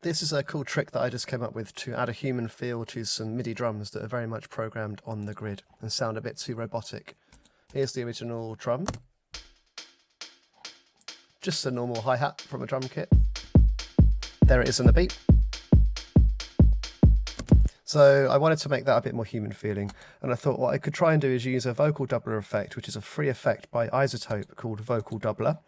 This is a cool trick that I just came up with to add a human feel to some MIDI drums that are very much programmed on the grid and sound a bit too robotic. Here's the original drum. Just a normal hi-hat from a drum kit. There it is in the beat. So I wanted to make that a bit more human feeling, and I thought what I could try and do is use a vocal doubler effect, which is a free effect by Izotope called Vocal Doubler.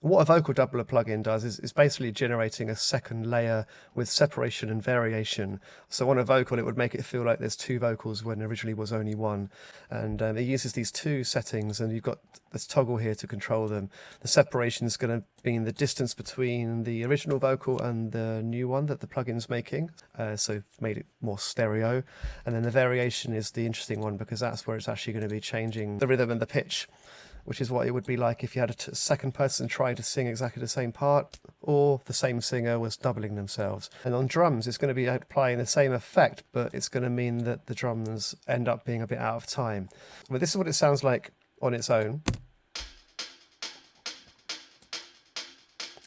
What a vocal doubler plugin does is basically generating a second layer with separation and variation. So on a vocal, it would make it feel like there's two vocals when originally was only one. And it uses these two settings, and you've got this toggle here to control them. The separation is going to be the distance between the original vocal and the new one that the plugin's making. So made it more stereo. And then the variation is the interesting one, because that's where it's actually going to be changing the rhythm and the pitch, which is what it would be like if you had a second person trying to sing exactly the same part, or the same singer was doubling themselves. And on drums, it's going to be applying the same effect, but it's going to mean that the drums end up being a bit out of time. But this is what it sounds like on its own.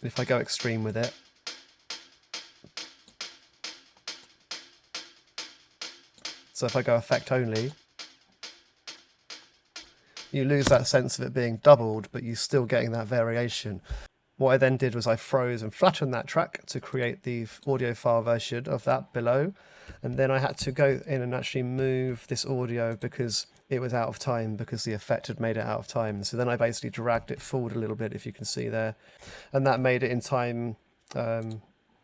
And if I go extreme with it, so if I go effect only, you lose that sense of it being doubled, but you're still getting that variation. What I then did was I froze and flattened that track to create the audio file version of that below. And then I had to go in and actually move this audio because it was out of time, because the effect had made it out of time. So then I basically dragged it forward a little bit, if you can see there. And that made it in time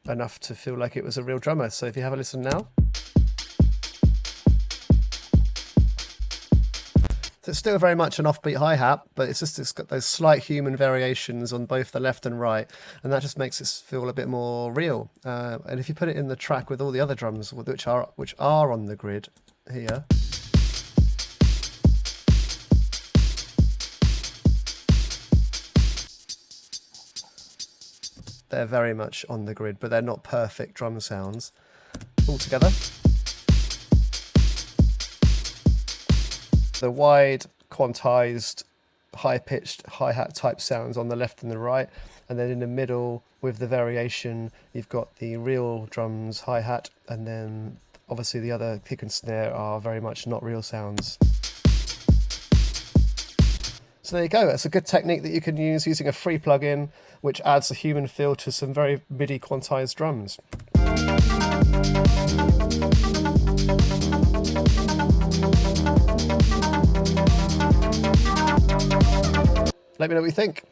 enough to feel like it was a real drummer. So if you have a listen now. So it's still very much an offbeat hi-hat, but it's got those slight human variations on both the left and right, and that just makes it feel a bit more real. And if you put it in the track with all the other drums, which are on the grid here, they're very much on the grid, but they're not perfect drum sounds altogether. The wide, quantized, high-pitched hi-hat type sounds on the left and the right, and then in the middle with the variation you've got the real drums hi-hat, and then obviously the other kick and snare are very much not real sounds. So there you go, that's a good technique that you can use using a free plugin which adds a human feel to some very MIDI quantized drums. Let me know what you think.